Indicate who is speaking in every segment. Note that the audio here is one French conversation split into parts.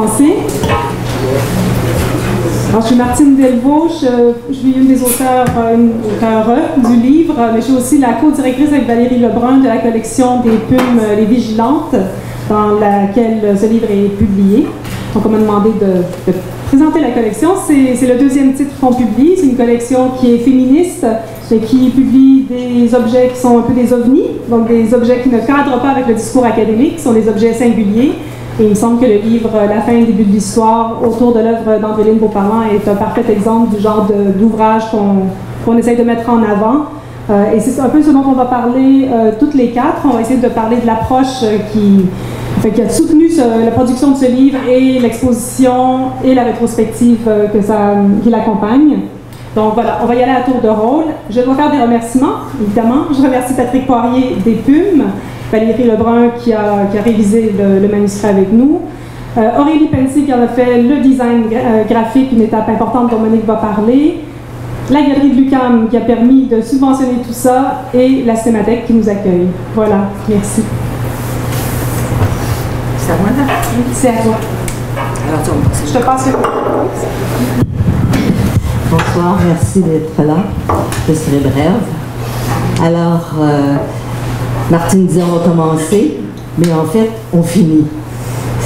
Speaker 1: commencer. Alors, je suis Martine Delvaux, je suis une des auteurs du livre, mais je suis aussi la co-directrice avec Valérie Lebrun de la collection des Pumes Les Vigilantes, dans laquelle ce livre est publié. Donc, on m'a demandé de présenter la collection. C'est le deuxième titre qu'on publie. C'est une collection qui est féministe et qui publie des objets qui sont un peu des ovnis, donc des objets qui ne cadrent pas avec le discours académique, qui sont des objets singuliers. Et il me semble que le livre La fin et le début de l'histoire, autour de l'œuvre d'Andréline Beauparlant, est un parfait exemple du genre d'ouvrage qu'on essaye de mettre en avant. Et c'est un peu ce dont on va parler toutes les quatre. On va essayer de parler de l'approche qui a soutenu la production de ce livre et l'exposition et la rétrospective qui l'accompagne. Donc voilà, on va y aller à tour de rôle. Je dois faire des remerciements, évidemment. Je remercie Patrick Poirier des Pumes, Valérie Lebrun qui a révisé le manuscrit avec nous, Aurélie Pensy qui en a fait le design graphique, une étape importante dont Monique va parler, la Galerie de l'UQAM qui a permis de subventionner tout ça et la Cinémathèque qui nous accueille. Voilà, merci.
Speaker 2: C'est à moi là?
Speaker 1: C'est à toi.
Speaker 2: Alors,
Speaker 1: je te passe le
Speaker 2: Bonsoir, merci d'être là. Je serai brève. Alors, Martine disait on va commencer, mais en fait, on finit.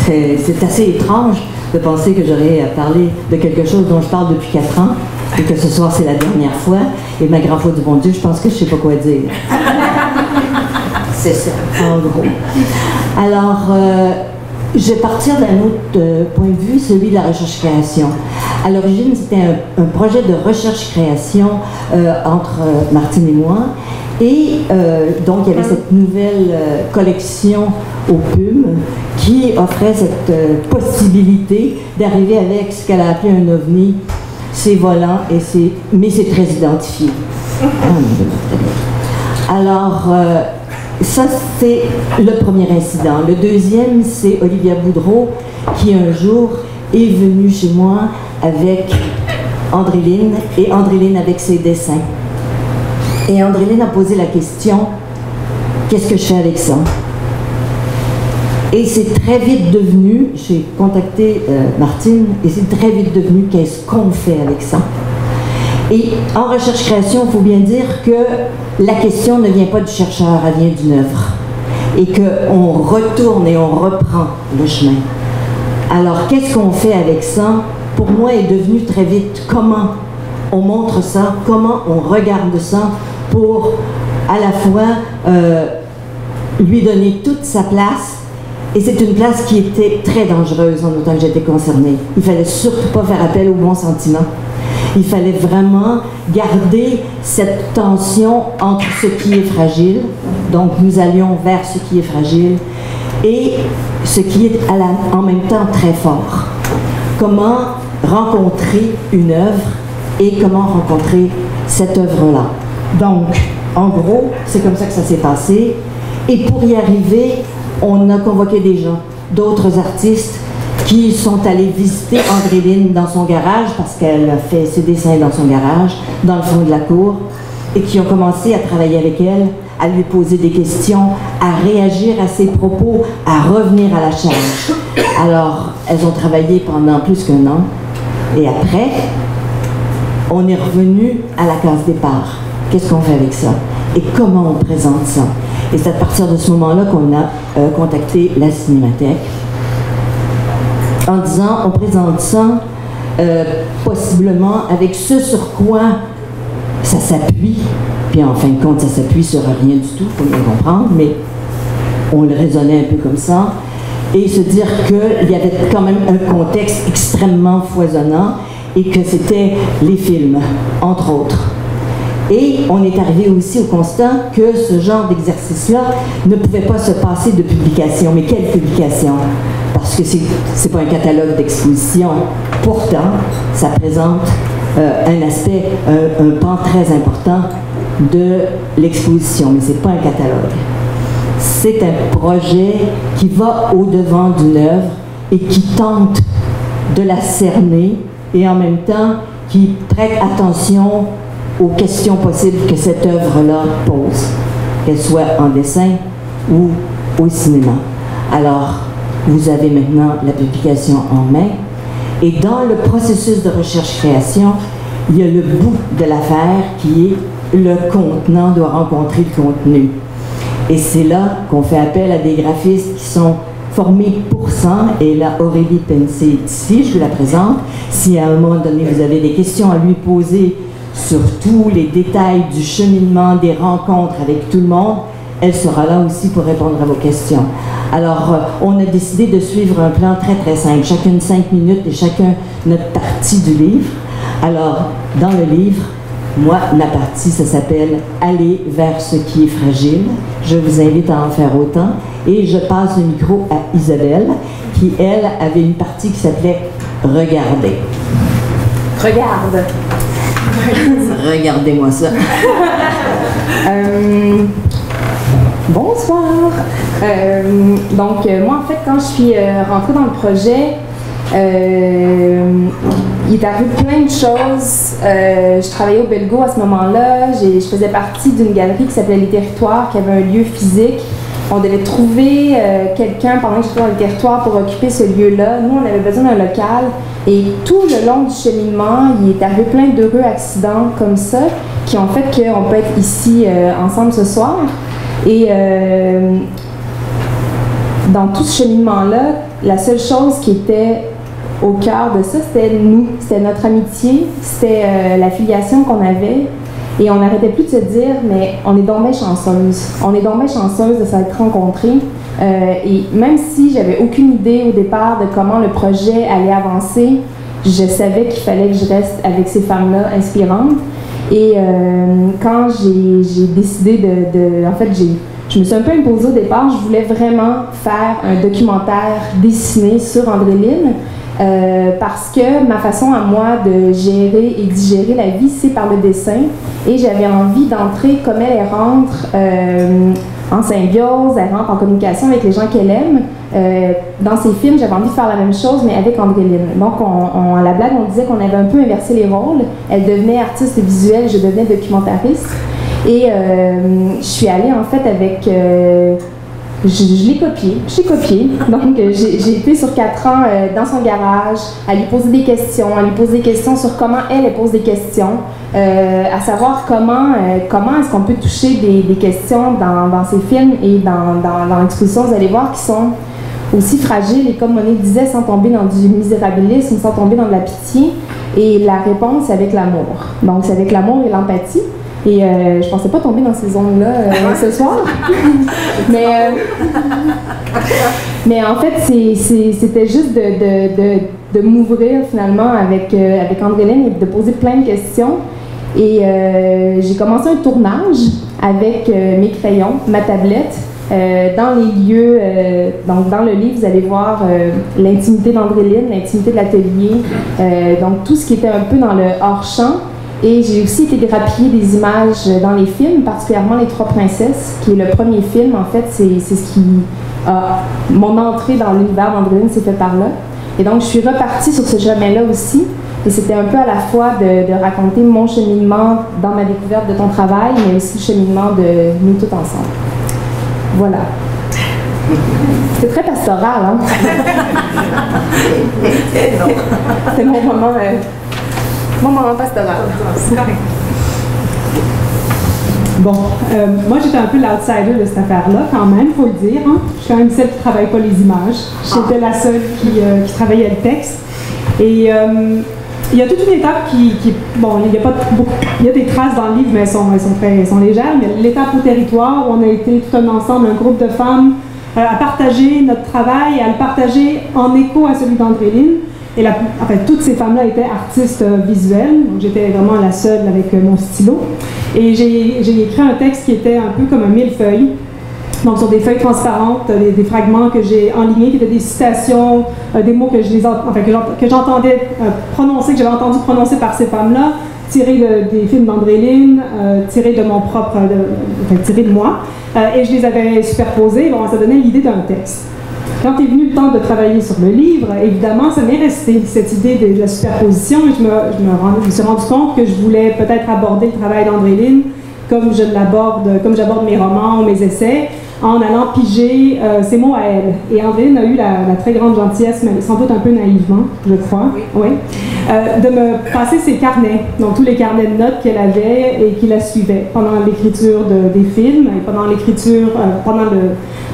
Speaker 2: C'est assez étrange de penser que j'aurais à parler de quelque chose dont je parle depuis 4 ans et que ce soir c'est la dernière fois. Et ma grand faute du bon Dieu, je pense que je ne sais pas quoi dire. C'est ça, en gros. Alors, je vais partir d'un autre point de vue, celui de la recherche-création. À l'origine, c'était un projet de recherche-création entre Martine et moi. Et donc, il y avait cette nouvelle collection aux Pumes qui offrait cette possibilité d'arriver avec ce qu'elle a appelé un ovni. C'est volant, mais c'est très identifié. Alors, ça, c'est le premier incident. Le deuxième, c'est Olivia Boudreau qui, un jour, est venue chez moi avec Andréline, et Andréline avec ses dessins. Et Andréline a posé la question, qu'est-ce que je fais avec ça? Et c'est très vite devenu, j'ai contacté Martine, et c'est très vite devenu, qu'est-ce qu'on fait avec ça? Et en recherche-création, il faut bien dire que la question ne vient pas du chercheur, elle vient d'une œuvre. Et qu'on retourne et on reprend le chemin. Alors, qu'est-ce qu'on fait avec ça? Pour moi, est devenu très vite comment on montre ça, comment on regarde ça pour à la fois lui donner toute sa place. Et c'est une place qui était très dangereuse en autant que j'étais concernée. Il ne fallait surtout pas faire appel aux bons sentiments. Il fallait vraiment garder cette tension entre ce qui est fragile, donc nous allions vers ce qui est fragile, et ce qui est en même temps très fort. Comment rencontrer une œuvre et comment rencontrer cette œuvre-là. Donc, en gros, c'est comme ça que ça s'est passé. Et pour y arriver, on a convoqué des gens, d'autres artistes, qui sont allés visiter Andréline dans son garage, parce qu'elle a fait ses dessins dans son garage, dans le fond de la cour, et qui ont commencé à travailler avec elle, à lui poser des questions, à réagir à ses propos, à revenir à la charge. Alors, elles ont travaillé pendant plus qu'1 an, et après, on est revenu à la case départ. Qu'est-ce qu'on fait avec ça? Et comment on présente ça? Et c'est à partir de ce moment-là qu'on a contacté la Cinémathèque, en disant, on présente ça possiblement avec ce sur quoi ça s'appuie, puis en fin de compte, ça s'appuie sur rien du tout, pour bien comprendre, mais on le raisonnait un peu comme ça, et se dire qu'il y avait quand même un contexte extrêmement foisonnant, et que c'était les films, entre autres. Et on est arrivé aussi au constat que ce genre d'exercice-là ne pouvait pas se passer de publication. Mais quelle publication? Parce que c'est pas un catalogue d'exposition. Pourtant, ça présente un aspect, un pan très important de l'exposition. Mais c'est pas un catalogue. C'est un projet qui va au-devant d'une œuvre et qui tente de la cerner et en même temps qui prête attention aux questions possibles que cette œuvre-là pose, qu'elle soit en dessin ou au cinéma. Alors, vous avez maintenant la publication en main. Et dans le processus de recherche-création, il y a le bout de l'affaire qui est le contenant doit rencontrer le contenu. Et c'est là qu'on fait appel à des graphistes qui sont formés pour ça. Et là, Aurélie Pensé est ici, je vous la présente. Si à un moment donné, vous avez des questions à lui poser sur tous les détails du cheminement, des rencontres avec tout le monde, elle sera là aussi pour répondre à vos questions. Alors, on a décidé de suivre un plan très très simple, chacune 5 minutes et chacun notre partie du livre. Alors, dans le livre, moi, ma partie, ça s'appelle « Aller vers ce qui est fragile ». Je vous invite à en faire autant. Et je passe le micro à Isabelle, qui, elle, avait une partie qui s'appelait « Regarder ».
Speaker 3: Regarde.
Speaker 2: Regardez-moi ça.
Speaker 3: Bonsoir. Donc, moi, en fait, quand je suis rentrée dans le projet, il est arrivé plein de choses. Je travaillais au Belgo à ce moment-là. Je faisais partie d'une galerie qui s'appelait Les Territoires, qui avait un lieu physique. On devait trouver quelqu'un pendant que j'étais dans les territoires pour occuper ce lieu-là. Nous, on avait besoin d'un local. Et tout le long du cheminement, il est arrivé plein d'heureux accidents comme ça qui ont fait qu'on peut être ici ensemble ce soir. Et dans tout ce cheminement-là, la seule chose qui était au cœur de ça, c'était nous. C'était notre amitié, c'était la filiation qu'on avait. Et on n'arrêtait plus de se dire, mais on est donc bien chanceuse. On est donc bien chanceuse de s'être rencontrés. Et même si j'avais aucune idée au départ de comment le projet allait avancer, je savais qu'il fallait que je reste avec ces femmes-là inspirantes. Et quand j'ai décidé en fait, je me suis un peu imposée au départ, je voulais vraiment faire un documentaire dessiné sur André-Lyne. Parce que ma façon à moi de gérer et digérer la vie, c'est par le dessin. Et j'avais envie d'entrer comme elle rentre en symbiose, elle rentre en communication avec les gens qu'elle aime. Dans ses films, j'avais envie de faire la même chose, mais avec André-Lyne. Donc, à la blague, on disait qu'on avait un peu inversé les rôles. Elle devenait artiste visuelle, je devenais documentariste. Et je suis allée en fait avec... Je l'ai copié. Donc, j'ai été sur 4 ans dans son garage, à lui poser des questions, sur comment elle pose des questions, à savoir comment est-ce qu'on peut toucher des questions dans ses films et dans l'exposition, vous allez voir, qui sont aussi fragiles et, comme Monique disait, sans tomber dans du misérabilisme, sans tomber dans de la pitié. Et la réponse, c'est avec l'amour. Donc, c'est avec l'amour et l'empathie. Et je pensais pas tomber dans ces zones-là ce soir. Mais en fait, c'était juste de m'ouvrir finalement avec André-Lyne et de poser plein de questions. Et j'ai commencé un tournage avec mes crayons, ma tablette, dans les lieux. Donc dans le livre, vous allez voir l'intimité d'André-Lyne, l'intimité de l'atelier, donc tout ce qui était un peu dans le hors-champ. Et j'ai aussi été grappiller des images dans les films, particulièrement Les Trois Princesses, qui est le premier film. En fait, c'est ce qui a... Mon entrée dans l'univers d'André-Lyne s'est faite par là. Et donc, je suis repartie sur ce chemin-là aussi. Et c'était un peu à la fois de raconter mon cheminement dans ma découverte de ton travail, mais aussi le cheminement de nous tous ensemble. Voilà. C'est très pastoral, hein? C'est mon moment... Mon moment pastoral.
Speaker 1: Bon, moi j'étais un peu l'outsider de cette affaire-là quand même, il faut le dire. Hein. Je suis quand même celle qui ne travaille pas les images. J'étais la seule qui travaillait le texte. Et il y a toute une étape bon, il y a des traces dans le livre, mais elles sont légères, mais l'étape au territoire, où on a été tout un ensemble, un groupe de femmes, à partager notre travail, à le partager en écho à celui d'André-Lyne. Et toutes ces femmes-là étaient artistes visuelles, donc j'étais vraiment la seule avec mon stylo. Et j'ai écrit un texte qui était un peu comme un millefeuille, donc sur des feuilles transparentes, des fragments que j'ai enlignés, qui étaient des citations, des mots que j'entendais prononcer, que j'avais entendu prononcer par ces femmes-là, tirés des films d'André-Lyne, tirés de mon propre, tirés de moi, et je les avais superposés. Bon, ça donnait l'idée d'un texte. Quand est venu le temps de travailler sur le livre, évidemment, ça m'est resté, cette idée de la superposition, et je me suis rendu compte que je voulais peut-être aborder le travail d'André-Lyne comme j'aborde mes romans ou mes essais, en allant piger ses mots à elle. Et Andréline a eu la très grande gentillesse, mais sans doute un peu naïvement, je crois, oui. De me passer ses carnets, donc tous les carnets de notes qu'elle avait et qui la suivaient pendant l'écriture des films et pendant l'écriture,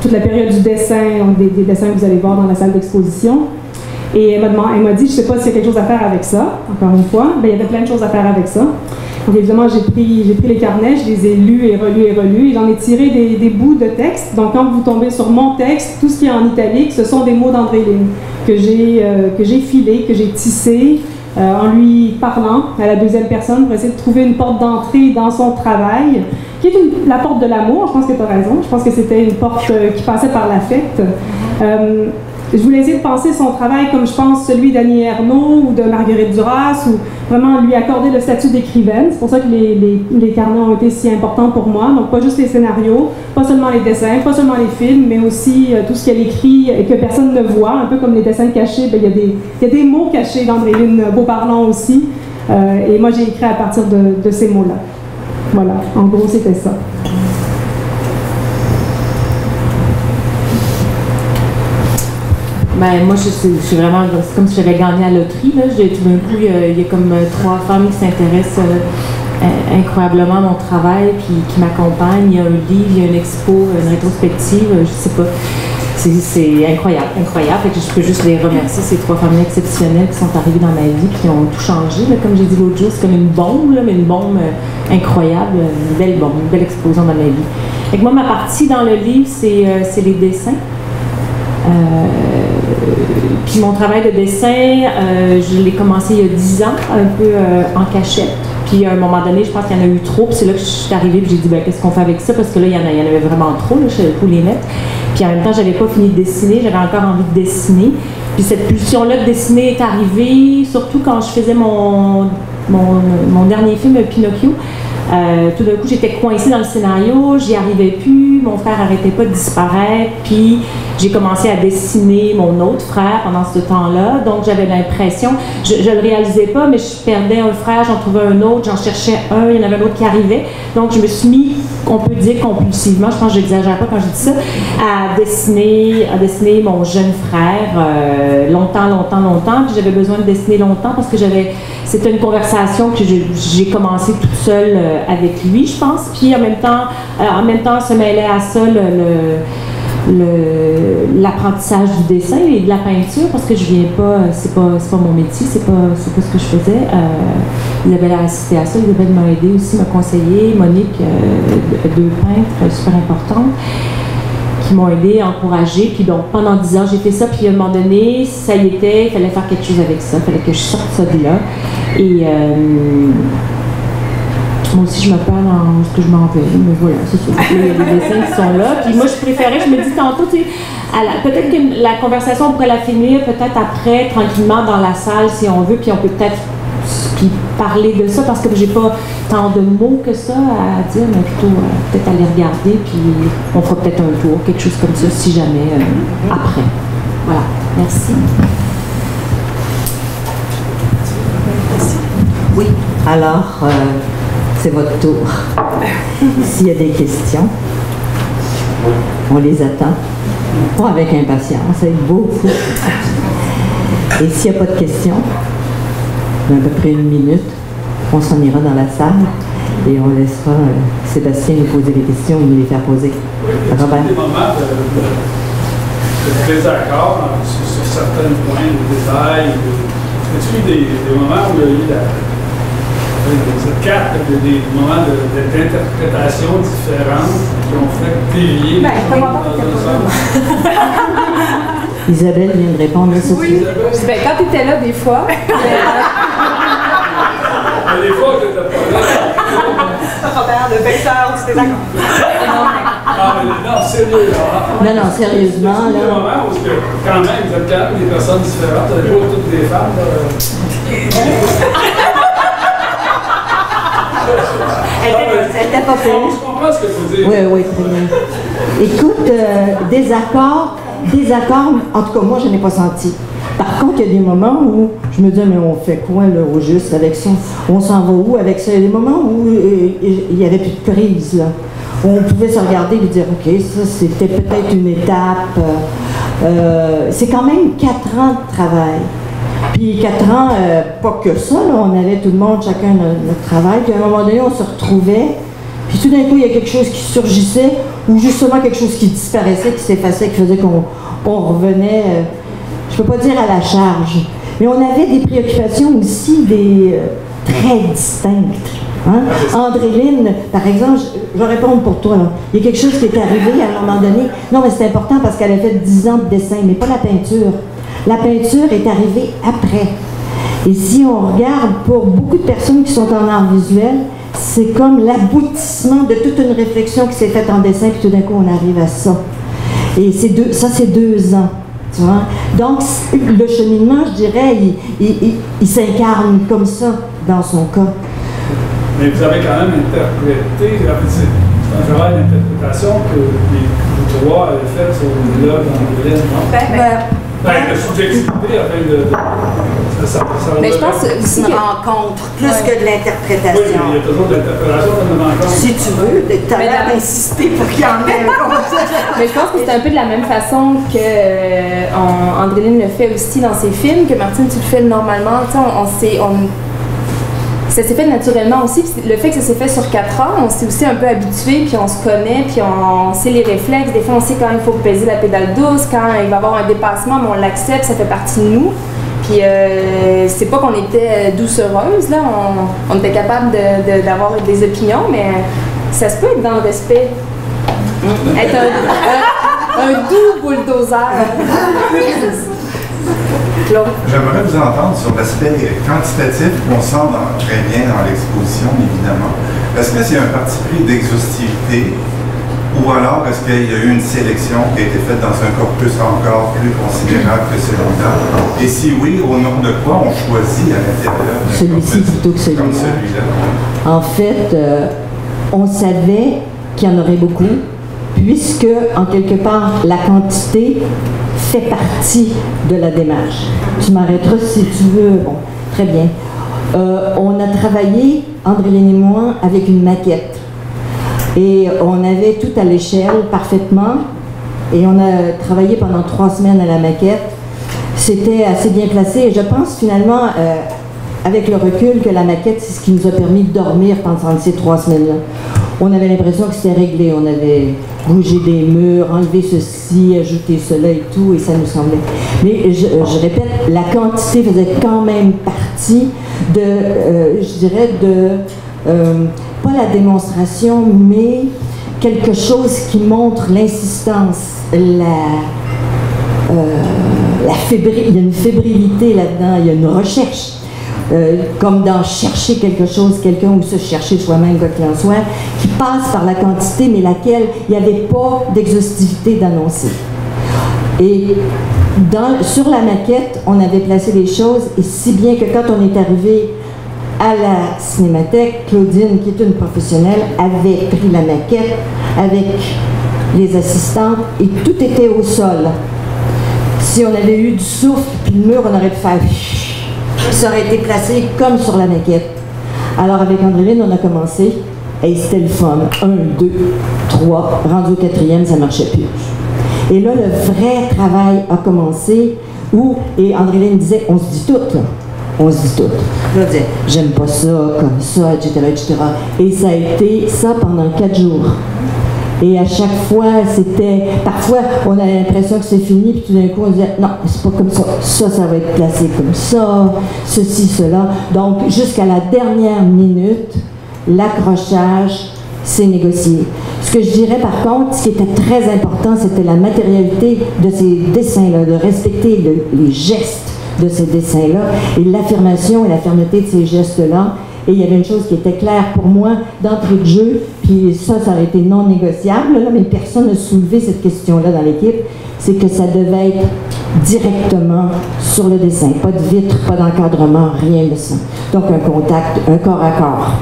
Speaker 1: toute la période du dessin, donc des dessins que vous allez voir dans la salle d'exposition. Et elle m'a dit, je ne sais pas s'il y a quelque chose à faire avec ça, encore une fois. Ben, il y avait plein de choses à faire avec ça. Donc évidemment, j'ai pris les carnets, je les ai lus et relus, et j'en ai tiré des bouts de texte. Donc quand vous tombez sur mon texte, tout ce qui est en italique, ce sont des mots d'Andréline que j'ai filés, que j'ai tissés, en lui parlant à la deuxième personne pour essayer de trouver une porte d'entrée dans son travail, qui est la porte de l'amour. Je pense que tu as raison. Je pense que c'était une porte qui passait par l'affect. Je voulais essayer de penser son travail comme je pense celui d'Annie Ernaux ou de Marguerite Duras, ou vraiment lui accorder le statut d'écrivaine. C'est pour ça que les carnets ont été si importants pour moi. Donc pas juste les scénarios, pas seulement les dessins, pas seulement les films, mais aussi tout ce qu'elle écrit et que personne ne voit, un peu comme les dessins cachés. Ben, il y a des mots cachés d'Andréline Beauparlant aussi. Et moi j'ai écrit à partir de ces mots-là. Voilà, en gros c'était ça.
Speaker 4: Ben, moi, je suis vraiment, c'est comme si j'avais gagné à la loterie. Là. Tout d'un coup, il y a comme 3 femmes qui s'intéressent incroyablement à mon travail, puis qui m'accompagnent. Il y a un livre, il y a une expo, une rétrospective, je sais pas. C'est incroyable, incroyable. Fait que je peux juste les remercier, ces 3 femmes exceptionnelles qui sont arrivées dans ma vie, qui ont tout changé. Là. Comme j'ai dit l'autre jour, c'est comme une bombe, là, mais une bombe incroyable, une belle bombe, une belle explosion dans ma vie. Fait que moi, ma partie dans le livre, c'est les dessins. Puis mon travail de dessin, je l'ai commencé il y a 10 ans, un peu en cachette. Puis à un moment donné, je pense qu'il y en a eu trop. Puis c'est là que je suis arrivée et j'ai dit, ben, qu'est-ce qu'on fait avec ça? Parce que là, il y en avait vraiment trop, là, je savais pas où les mettre. Puis en même temps, j'avais pas fini de dessiner, j'avais encore envie de dessiner. Puis cette pulsion-là de dessiner est arrivée, surtout quand je faisais mon dernier film, Pinocchio. Tout d'un coup, j'étais coincée dans le scénario, j'y arrivais plus, mon frère arrêtait pas de disparaître, puis j'ai commencé à dessiner mon autre frère pendant ce temps-là, donc j'avais l'impression, je le réalisais pas, mais je perdais un frère, j'en trouvais un autre, j'en cherchais un, il y en avait un autre qui arrivait, donc je me suis mis, on peut dire compulsivement, je pense que j'exagère pas quand je dis ça, à dessiner mon jeune frère longtemps, puis j'avais besoin de dessiner longtemps parce que c'était une conversation que j'ai commencé toute seule avec lui, je pense, puis en même temps se mêlait à ça l'apprentissage du dessin et de la peinture, parce que je viens pas, c'est pas mon métier, c'est pas ce que je faisais. Isabelle a assisté à ça, Isabelle m'a aidé aussi, m'a conseillé, Monique, 2 peintres super importantes, qui m'ont aidé, encouragé. Puis donc pendant 10 ans j'ai fait ça, puis à un moment donné ça y était, il fallait faire quelque chose avec ça, il fallait que je sorte ça de là. Et moi aussi je me perds dans ce que je m'en vais, mais voilà, c'est ça. Il y a des dessins qui sont là, puis moi je préférais, je me dis tantôt, tu sais, peut-être que la conversation on pourrait la finir peut-être après, tranquillement dans la salle si on veut, puis on peut peut-être parler de ça, parce que j'ai pas tant de mots que ça à dire, mais plutôt peut-être aller regarder, puis on fera peut-être un tour, quelque chose comme ça, si jamais, après. Voilà, merci.
Speaker 2: Oui, alors, c'est votre tour. S'il y a des questions, on les attend. Pas avec impatience, avec beaucoup. Et s'il n'y a pas de questions, à peu près 1 minute, on s'en ira dans la salle et on laissera Sébastien nous poser les questions ou nous les faire poser. Robert?
Speaker 5: Des moments de désaccord sur certains points de détail. As-tu eu des moments où il y a eu des moments d'interprétation différentes qui ont fait dévier
Speaker 2: Isabelle vient de répondre à ça.
Speaker 3: Oui, ben, quand tu étais là, des fois.
Speaker 5: Mais des fois, tu n'étais pas là.
Speaker 3: Robert, le vecteur du désaccord.
Speaker 5: Non, sérieux.
Speaker 2: Non, sérieusement.
Speaker 5: Il y a des moments où, quand même, vous êtes quand même des personnes différentes. Vous n'avez pas toutes des femmes.
Speaker 2: Elle était pas pire.
Speaker 5: Je comprends ce que vous dites.
Speaker 2: Oui, très bien. Écoute, désaccord, en tout cas, moi, je n'ai pas senti. Par contre, il y a des moments où je me dis, mais on fait quoi, là, au juste, avec ça? On s'en va où avec ça? Il y a des moments où il n'y avait plus de prise, là. où on pouvait se regarder et dire, OK, ça c'était peut-être une étape. C'est quand même 4 ans de travail. Puis 4 ans, pas que ça, là, on avait tout le monde, chacun notre travail, puis à un moment donné, on se retrouvait, puis tout d'un coup, il y a quelque chose qui surgissait, ou justement quelque chose qui disparaissait, qui s'effaçait, qui faisait qu'on revenait, je ne peux pas dire à la charge, mais on avait des préoccupations aussi très distinctes. Hein? Andréline, par exemple, je vais répondre pour toi. Là. Il y a quelque chose qui est arrivé à un moment donné. Non, mais c'est important parce qu'elle a fait 10 ans de dessin, mais pas la peinture. La peinture est arrivée après. Et si on regarde, pour beaucoup de personnes qui sont en art visuel, c'est comme l'aboutissement de toute une réflexion qui s'est faite en dessin, puis tout d'un coup, on arrive à ça. Et ça, c'est 2 ans. Tu vois? Donc, le cheminement, je dirais, il s'incarne comme ça dans son cas.
Speaker 5: Mais vous avez quand même interprété, c'est un travail d'interprétation que les 3 avaient fait sur l'œuvre d'Andréline, non? De subjectivité, afin de
Speaker 3: mais je pense que
Speaker 2: c'est une rencontre, plus que de l'interprétation.
Speaker 5: Oui, il y a toujours de l'interprétation comme une rencontre.
Speaker 2: Si tu veux, tu as l'air d'insister pour qu'il y en ait un.
Speaker 3: Mais je pense que c'est un peu de la même façon que Andréline le fait aussi dans ses films, que Martine, tu le fais normalement. Ça s'est fait naturellement aussi. Le fait que ça s'est fait sur 4 ans, on s'est aussi un peu habitué, puis on se connaît, puis on sait les réflexes. Des fois, on sait quand il faut peser la pédale douce, quand il va y avoir un dépassement, mais on l'accepte, ça fait partie de nous. Puis c'est pas qu'on était doucereuse, là, on était capable d'avoir des opinions, mais ça se peut être dans le respect. Être un doux bulldozer.
Speaker 6: J'aimerais vous entendre sur l'aspect quantitatif qu'on sent très bien dans l'exposition, évidemment. Est-ce que c'est un parti pris d'exhaustivité ou alors est-ce qu'il y a eu une sélection qui a été faite dans un corpus encore plus considérable que celui-là? Et si oui, au nom de quoi on choisit à l'intérieur de
Speaker 2: celui-ci plutôt que celui-là? En fait, on savait qu'il y en aurait beaucoup, puisque, en quelque part, la quantité fait partie de la démarche. Tu m'arrêteras si tu veux. Bon, très bien. On a travaillé, Andréline et moi, avec une maquette. Et on avait tout à l'échelle parfaitement. Et on a travaillé pendant 3 semaines à la maquette. C'était assez bien placé. Et je pense finalement, avec le recul, que la maquette, c'est ce qui nous a permis de dormir pendant ces 3 semaines-là. On avait l'impression que c'était réglé. On avait bougé des murs, enlevé ceci, ajouté cela et tout, et ça nous semblait. Mais je répète, la quantité faisait quand même partie de, je dirais, pas la démonstration, mais quelque chose qui montre l'insistance, il y a une fébrilité là-dedans, il y a une recherche. Comme dans chercher quelque chose, quelqu'un, ou se chercher soi-même, quoi qu'il en soit, qui passe par la quantité, mais laquelle il n'y avait pas d'exhaustivité d'annoncer. Et sur la maquette, on avait placé les choses, et si bien que quand on est arrivé à la Cinémathèque, Claudine, qui est une professionnelle, avait pris la maquette avec les assistantes, et tout était au sol. Si on avait eu du souffle, puis le mur, on aurait pu faire... Ça aurait été placé comme sur la maquette. Alors avec Andréline, on a commencé et c'était le fun. 1, 2, 3, rendu au 4e, ça ne marchait plus. Et là, le vrai travail a commencé et Andréline disait, on se dit tout, là. On se dit tout. Je disais, j'aime pas ça, comme ça, etc., etc. Et ça a été ça pendant 4 jours. Et à chaque fois, parfois, on a l'impression que c'est fini, puis tout d'un coup, on disait, non, c'est pas comme ça. Ça va être placé comme ça, ceci, cela. Donc, jusqu'à la dernière minute, l'accrochage s'est négocié. Ce que je dirais, par contre, ce qui était très important, c'était la matérialité de ces dessins-là, de respecter les gestes de ces dessins-là, et l'affirmation et la fermeté de ces gestes-là. Et il y avait une chose qui était claire pour moi d'entrée de jeu, puis ça aurait été non négociable, là, mais personne n'a soulevé cette question-là dans l'équipe, c'est que ça devait être directement sur le dessin. Pas de vitre, pas d'encadrement, rien de ça. Donc un contact, un corps à corps.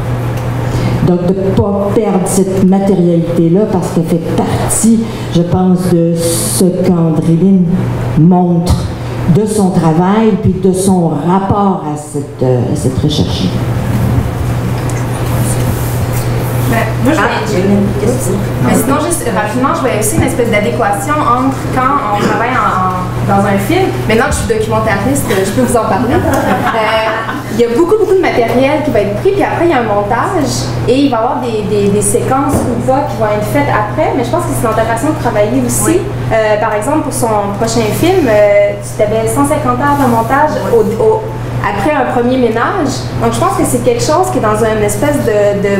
Speaker 2: Donc de ne pas perdre cette matérialité-là parce qu'elle fait partie, je pense, de ce qu'Andréline montre de son travail, puis de son rapport à cette recherche.
Speaker 3: Moi, j'ai une question. Mais sinon, juste rapidement, je voyais aussi une espèce d'adéquation entre quand on travaille dans un film. Maintenant que je suis documentariste, je peux vous en parler. Il y a beaucoup de matériel qui va être pris, puis après, il y a un montage et il va y avoir des séquences ou pas qui vont être faites après. Mais je pense que c'est dans ta façon de travailler aussi. Oui. Par exemple, pour son prochain film, tu avais 150 heures de montage après un premier ménage. Donc, je pense que c'est quelque chose qui est dans une espèce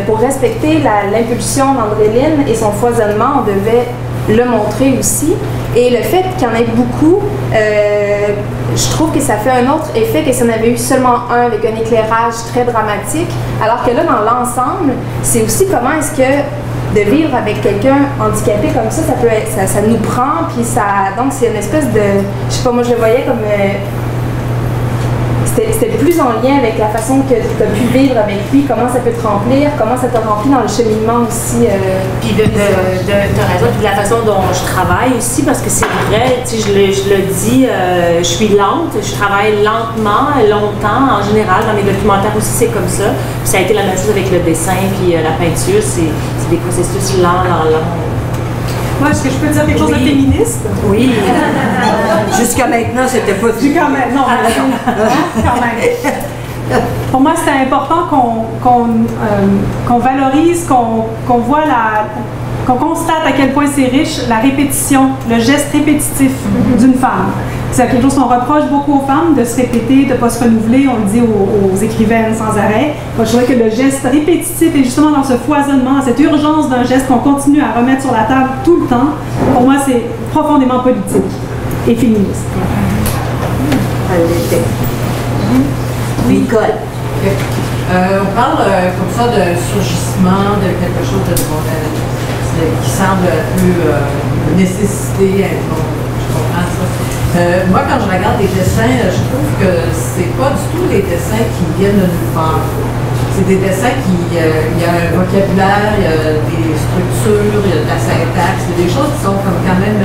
Speaker 3: pour respecter l'impulsion d'André Lynn et son foisonnement, on devait le montrer aussi. Et le fait qu'il y en ait beaucoup, je trouve que ça fait un autre effet que si on avait eu seulement un avec un éclairage très dramatique. Alors que là, dans l'ensemble, c'est aussi comment est-ce que de vivre avec quelqu'un handicapé comme ça, ça nous prend, puis donc c'est une espèce de, je sais pas, moi je le voyais comme c'était plus en lien avec la façon que tu as pu vivre avec lui, comment ça peut te remplir, comment ça t'a rempli dans le cheminement aussi.
Speaker 4: Puis de raison, puis de la façon dont je travaille aussi, parce que c'est vrai, tu sais, je le dis, je suis lente, je travaille lentement, longtemps, en général, dans mes documentaires aussi, c'est comme ça. Puis ça a été la même chose avec le dessin, puis la peinture, c'est des processus lents.
Speaker 1: Moi, est-ce que je peux dire quelque chose de féministe?
Speaker 2: Oui. Jusqu'à maintenant, c'était pas...
Speaker 1: Jusqu'à maintenant, non. Quand même. Pour moi, c'est important qu'on valorise, qu'on voit qu'on constate à quel point c'est riche la répétition, le geste répétitif d'une femme. C'est quelque chose qu'on reproche beaucoup aux femmes, de se répéter, de ne pas se renouveler, on le dit aux écrivaines sans arrêt. Moi, je trouvais que le geste répétitif est justement dans ce foisonnement, cette urgence d'un geste qu'on continue à remettre sur la table tout le temps. Pour moi, c'est profondément politique et féministe.
Speaker 2: Nicole.
Speaker 7: On parle comme ça de surgissement, de quelque chose qui semble un peu nécessité. Je comprends ça. Moi, quand je regarde les dessins, je trouve que c'est pas du tout des dessins qui viennent de nulle part. C'est des dessins il y a un vocabulaire, il y a des structures, il y a de la syntaxe, il y a des choses qui sont comme quand même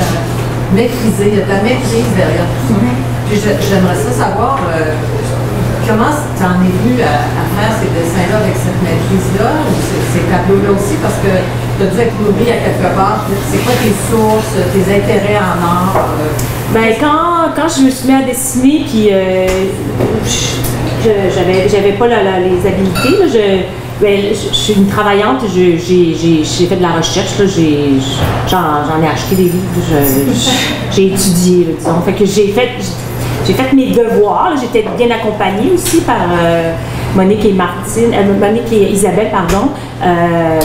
Speaker 7: maîtrisées, il y a de la maîtrise derrière tout ça. Puis j'aimerais ça savoir comment tu en es venu à faire ces dessins-là avec cette maîtrise-là, ou ces tableaux-là aussi, parce que tu as dû être nourri à quelque part. C'est quoi tes sources, tes intérêts en art?
Speaker 4: Ben, quand je me suis mis à dessiner, puis j'avais pas les habiletés, là, je suis une travaillante, j'ai fait de la recherche, j'en ai acheté des livres, j'ai étudié, là, disons. Fait que j'ai fait mes devoirs, j'étais bien accompagnée aussi par Monique et Isabelle, pardon,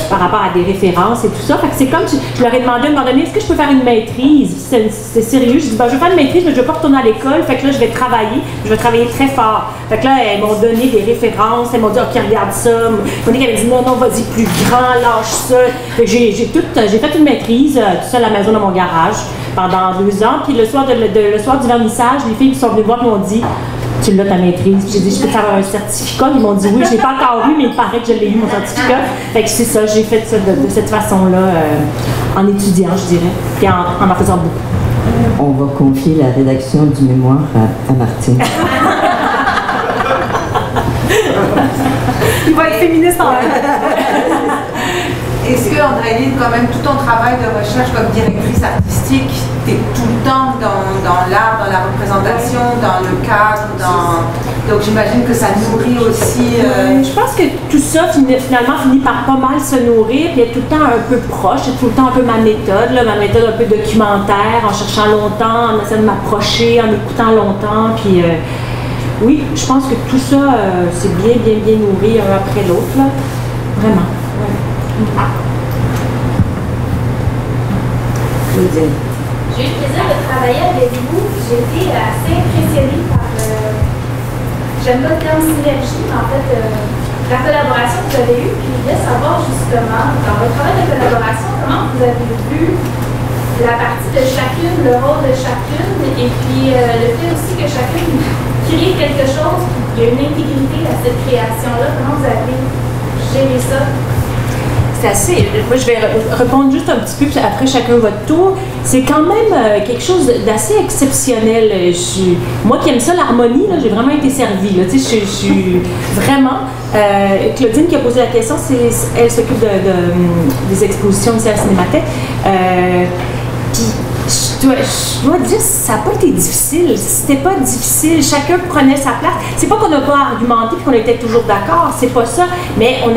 Speaker 4: par rapport à des références et tout ça. Fait que c'est comme, je leur ai demandé à un moment donné, est-ce que je peux faire une maîtrise? C'est sérieux. Je dis, ben, je vais faire une maîtrise, mais je ne vais pas retourner à l'école. Fait que là, je vais travailler très fort. Fait que là, elles m'ont donné des références, elles m'ont dit, OK, regarde ça. Monique avait dit, non, vas-y, plus grand, lâche ça. Fait que j'ai fait une maîtrise, tout ça à la maison dans mon garage, pendant 2 ans. Puis le soir du vernissage, les filles sont venues voir et m'ont dit, tu l'as ta maîtrise. J'ai dit, je peux faire un certificat. Ils m'ont dit oui, je ne l'ai pas encore eu, mais il paraît que je l'ai eu, mon certificat. Fait que c'est ça, j'ai fait ça de cette façon-là, en étudiant, je dirais, puis en faisant beaucoup.
Speaker 2: On va confier la rédaction du mémoire à Martine.
Speaker 1: Il va être féministe en même.
Speaker 7: Est-ce que, Andréline, quand même, tout ton travail de recherche comme directrice artistique, tu es tout le temps dans l'art, dans la représentation, dans le cadre, donc j'imagine que ça nourrit aussi...
Speaker 4: Je pense que tout ça finalement finit par pas mal se nourrir, puis être tout le temps un peu proche, c'est tout le temps un peu ma méthode un peu documentaire, en cherchant longtemps, en essayant de m'approcher, en écoutant longtemps, puis... oui, je pense que tout ça, c'est bien nourri un après l'autre, là. Vraiment. Ouais.
Speaker 8: J'ai eu le plaisir de travailler avec vous. J'ai été assez impressionnée par, j'aime pas le terme synergie, mais en fait, la collaboration que vous avez eue. Puis je voulais savoir justement, dans votre travail de collaboration, comment vous avez vu la partie de chacune, le rôle de chacune, et puis le fait aussi que chacune crée quelque chose, puis il y a une intégrité à cette création-là. Comment vous avez géré ça?
Speaker 4: c'est assez. Moi, je vais répondre juste un petit peu, puis après chacun votre tour. C'est quand même quelque chose d'assez exceptionnel. Moi qui aime ça, l'harmonie, j'ai vraiment été servie. Là, je suis vraiment. Claudine qui a posé la question, elle s'occupe des expositions ici à la Cinémathèque. Puis je dois dire, ça n'a pas été difficile. C'était pas difficile. Chacun prenait sa place. C'est pas qu'on n'a pas argumenté et qu'on était toujours d'accord. C'est pas ça. Mais on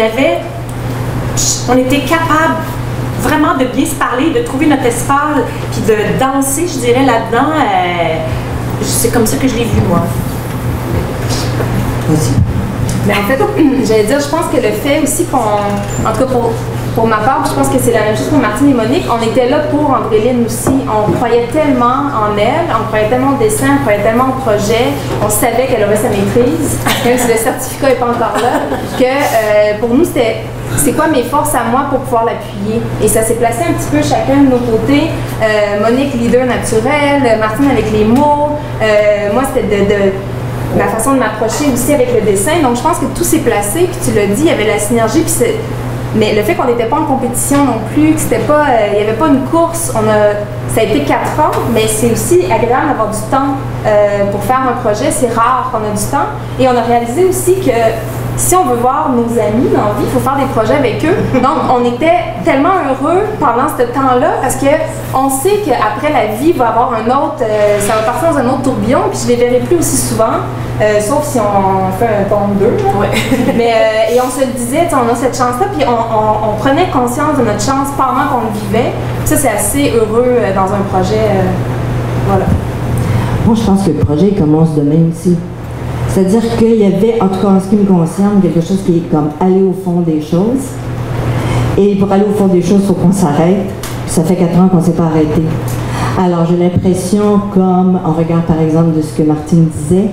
Speaker 4: était capable vraiment de bien se parler, de trouver notre espace, puis de danser, je dirais, là-dedans. C'est comme ça que je l'ai vu, moi.
Speaker 2: Aussi.
Speaker 3: Mais en fait, j'allais dire, je pense que le fait aussi qu'on, en tout cas pour ma part, je pense que c'est la même chose pour Martine et Monique, on était là pour Andréline aussi. On croyait tellement en elle, on croyait tellement au dessin, on croyait tellement au projet, on savait qu'elle aurait sa maîtrise, même si le certificat n'est pas encore là, que pour nous, c'est quoi mes forces à moi pour pouvoir l'appuyer. Et ça s'est placé un petit peu chacun de nos côtés. Monique, leader naturel, Martine avec les mots, moi c'était de la façon de m'approcher aussi avec le dessin. Donc je pense que tout s'est placé, puis tu l'as dit, il y avait la synergie, puis mais le fait qu'on n'était pas en compétition non plus, que c'était pas, il n'y avait pas une course, ça a été 4 ans, mais c'est aussi agréable d'avoir du temps pour faire un projet. C'est rare qu'on a du temps. Et on a réalisé aussi que si on veut voir nos amis dans la vie, il faut faire des projets avec eux. Donc, on était tellement heureux pendant ce temps-là parce qu'on sait qu'après, la vie va avoir un autre, ça va partir dans un autre tourbillon, puis je les verrai plus aussi souvent, sauf si on fait un tome 2. Ouais. Mais, et on se le disait, on a cette chance-là, puis on prenait conscience de notre chance pendant qu'on le vivait. Ça, c'est assez heureux dans un projet. Voilà.
Speaker 2: Moi, je pense que le projet commence demain aussi. C'est-à-dire qu'il y avait, en tout cas en ce qui me concerne, quelque chose qui est comme aller au fond des choses. Et pour aller au fond des choses, il faut qu'on s'arrête. Ça fait 4 ans qu'on ne s'est pas arrêté. Alors j'ai l'impression, comme on regarde par exemple de ce que Martine disait,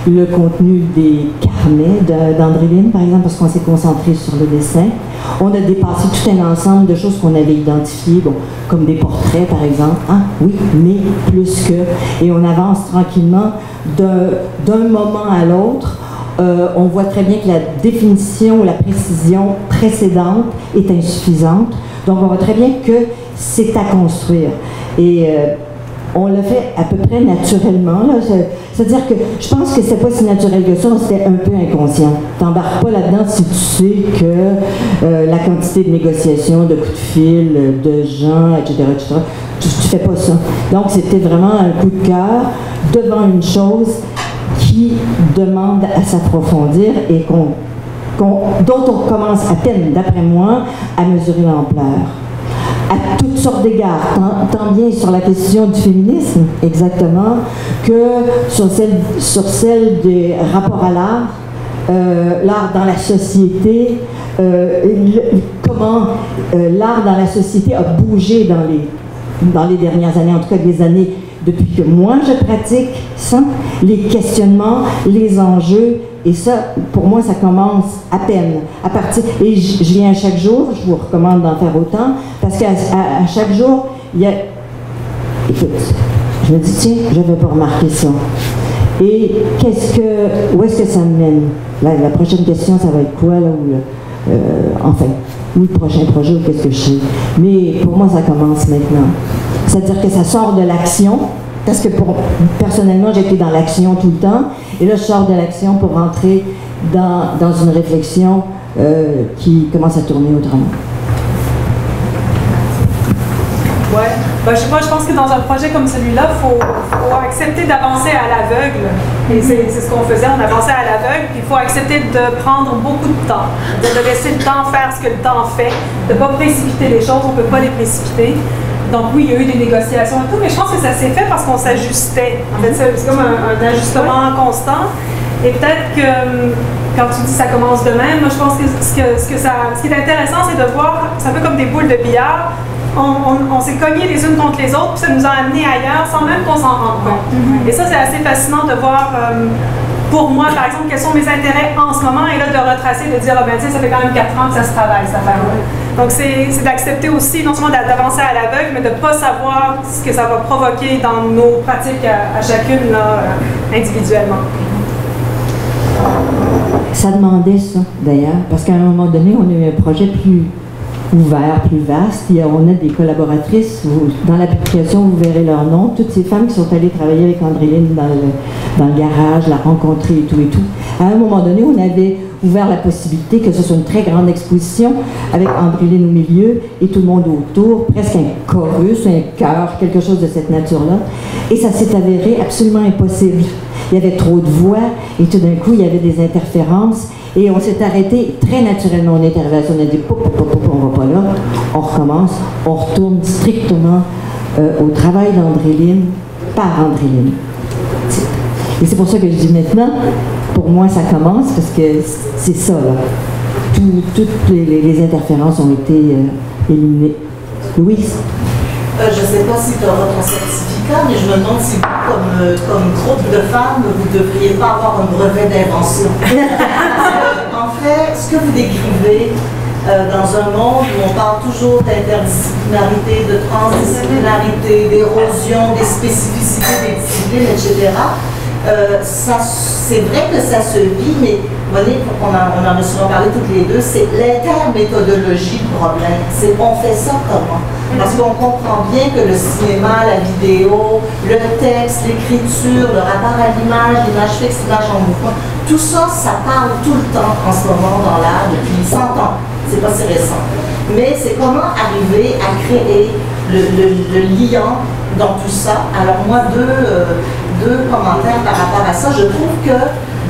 Speaker 2: le contenu des carnets d'Andréline, par exemple, parce qu'on s'est concentré sur le dessin. On a dépassé tout un ensemble de choses qu'on avait identifiées, bon, comme des portraits, par exemple. Ah oui, mais plus que. Et on avance tranquillement d'un moment à l'autre. On voit très bien que la définition ou la précision précédente est insuffisante. Donc on voit très bien que c'est à construire. Et on l'a fait à peu près naturellement. C'est-à-dire que je pense que c'est pas si naturel que ça, c'était un peu inconscient. T'embarques pas là-dedans si tu sais que la quantité de négociations, de coups de fil, de gens, etc., tu fais pas ça. Donc c'était vraiment un coup de cœur devant une chose qui demande à s'approfondir et dont on commence à peine, d'après moi, à mesurer l'ampleur. À toutes sortes d'égards, tant bien sur la question du féminisme, exactement, que sur celle des rapports à l'art, l'art dans la société, comment l'art dans la société a bougé dans les dernières années, en tout cas des années depuis que moi je pratique ça, les questionnements, les enjeux, et ça, pour moi, ça commence à peine. Et je viens à chaque jour, je vous recommande d'en faire autant, parce qu'à chaque jour, il y a... Écoute, je me dis, tiens, je n'avais pas remarqué ça. Et où est-ce que ça me mène? La prochaine question, ça va être quoi, là, enfin, ou le prochain projet, ou qu'est-ce que je sais. Mais pour moi, ça commence maintenant. C'est-à-dire que ça sort de l'action, parce que personnellement, j'étais dans l'action tout le temps, et là, je sors de l'action pour rentrer dans une réflexion qui commence à tourner autrement.
Speaker 1: Ouais. Ben, je pense que dans un projet comme celui-là, il faut accepter d'avancer à l'aveugle. Et c'est ce qu'on faisait, on avançait à l'aveugle, puis il faut accepter de prendre beaucoup de temps, de laisser le temps faire ce que le temps fait, de ne pas précipiter les choses, on ne peut pas les précipiter. Donc oui, il y a eu des négociations et tout, mais je pense que ça s'est fait parce qu'on s'ajustait. En fait, c'est comme un ajustement constant. Et peut-être que quand tu dis ça commence demain, moi je pense que ce qui est intéressant, c'est de voir, c'est un peu comme des boules de billard. On s'est cognés les unes contre les autres, puis ça nous a amenés ailleurs sans même qu'on s'en rende compte. Et ça, c'est assez fascinant de voir, pour moi, par exemple, quels sont mes intérêts en ce moment, et là, de retracer, de dire, ah ben, tu sais, ça fait quand même 4 ans que ça se travaille, cette affaire-là. Donc, c'est d'accepter aussi, non seulement d'avancer à l'aveugle, mais de ne pas savoir ce que ça va provoquer dans nos pratiques à chacune, là, individuellement.
Speaker 2: Ça demandait ça, d'ailleurs, parce qu'à un moment donné, on a eu un projet ouvert, plus vaste. On a des collaboratrices, dans la publication, vous verrez leur nom, toutes ces femmes qui sont allées travailler avec Andréline dans le garage, la rencontrer et tout et tout. À un moment donné, on avait ouvert la possibilité que ce soit une très grande exposition avec Andréline au milieu et tout le monde autour, presque un chorus, un chœur, quelque chose de cette nature-là. Et ça s'est avéré absolument impossible. Il y avait trop de voix et tout d'un coup, il y avait des interférences. Et on s'est arrêté très naturellement en intervention. On a dit, on va pas là, on recommence, on retourne strictement au travail d'Andréline, par Andréline. Et c'est pour ça que je dis maintenant, pour moi ça commence, parce que c'est ça, là. Toutes les interférences ont été éliminées. Louise?
Speaker 9: Je ne sais pas si tu auras ton certificat, mais je me demande si vous, comme groupe de femmes, vous ne devriez pas avoir un brevet d'invention. En fait, ce que vous décrivez dans un monde où on parle toujours d'interdisciplinarité, de transdisciplinarité, d'érosion, des spécificités des disciplines, etc., c'est vrai que ça se vit, mais on en a souvent parlé toutes les deux, c'est l'interméthodologie le problème. C'est on fait ça comment? Parce qu'on comprend bien que le cinéma, la vidéo, le texte, l'écriture, le rapport à l'image, l'image fixe, l'image en mouvement, tout ça, ça parle tout le temps en ce moment dans l'art depuis 100 ans. C'est pas si récent. Mais c'est comment arriver à créer le lien dans tout ça. Alors moi, deux commentaires par rapport à ça. Je trouve que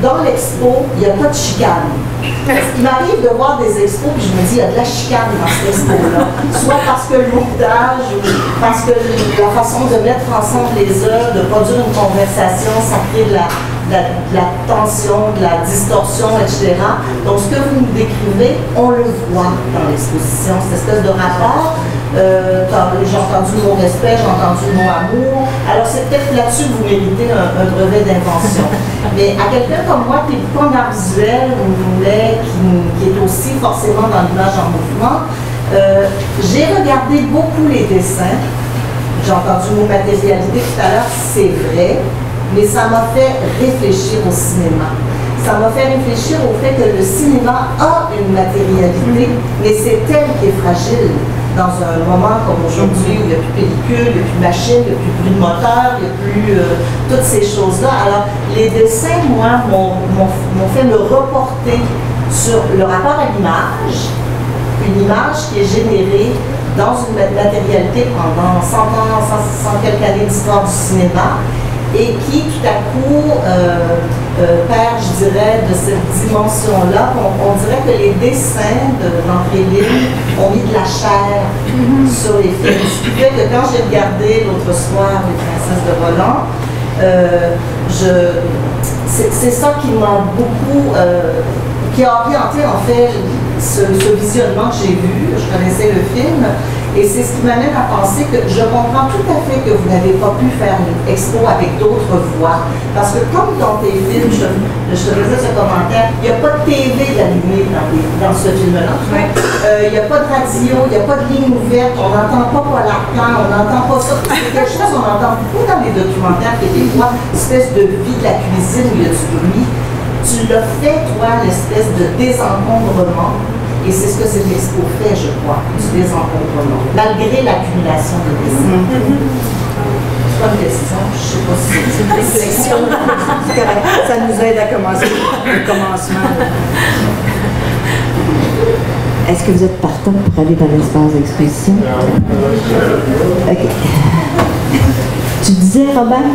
Speaker 9: dans l'expo, il n'y a pas de chicane. Il m'arrive de voir des expos puis je me dis, il y a de la chicane dans cette expo-là. Soit parce que le montage, ou parce que la façon de mettre ensemble les œuvres, de produire une conversation, ça crée de la tension, de la distorsion, etc. Donc ce que vous nous décrivez, on le voit dans l'exposition, cette espèce de rapport. J'ai entendu le mot respect, j'ai entendu le mot amour. Alors c'est peut-être là-dessus que vous méritez un brevet d'invention. Mais à quelqu'un comme moi qui est beaucoup en art visuel, qui est aussi forcément dans l'image en mouvement, j'ai regardé beaucoup les dessins. J'ai entendu le mot matérialité tout à l'heure, c'est vrai, mais ça m'a fait réfléchir au cinéma. Ça m'a fait réfléchir au fait que le cinéma a une matérialité, mais c'est elle qui est fragile. Dans un moment comme aujourd'hui où il n'y a plus pellicule, il n'y a plus machine, il n'y a plus bruit de moteur, il n'y a plus toutes ces choses-là. Alors, les dessins, moi, m'ont fait me reporter sur le rapport à l'image, une image qui est générée dans une matérialité pendant 100 ans, 100 quelques années d'histoire du cinéma, et qui, tout à coup, perd, je dirais, de cette dimension-là. On dirait que les dessins d'Andréline ont mis de la chair sur les films. Ce qui fait que quand j'ai regardé l'autre soir Les Princesses de Volant, c'est ça qui m'a beaucoup, qui a orienté en fait ce visionnement que j'ai vu. Je connaissais le film. Et c'est ce qui m'amène à penser que je comprends tout à fait que vous n'avez pas pu faire une expo avec d'autres voix. Parce que comme dans tes films, je te faisais ce commentaire, il n'y a pas de TV allumée dans ce film-là. Il n'y a pas de radio, il n'y a pas de ligne ouverte, on n'entend pas Paul Arcand, on n'entend pas ça. C'est quelque chose qu'on entend beaucoup dans les documentaires, qui est des fois une espèce de vie de la cuisine où il y a du bruit. Tu l'as fait, toi, l'espèce de désencombrement. Et c'est ce que cette expo fait, je crois, du désencombrement, malgré l'accumulation de dessins. C'est pas une question, je ne sais pas si c'est une réflexion. C'est correct, ça nous aide à commencer le commencement.
Speaker 2: Est-ce que vous êtes partant pour aller dans l'espace d'exposition? Okay. Tu disais, Robert?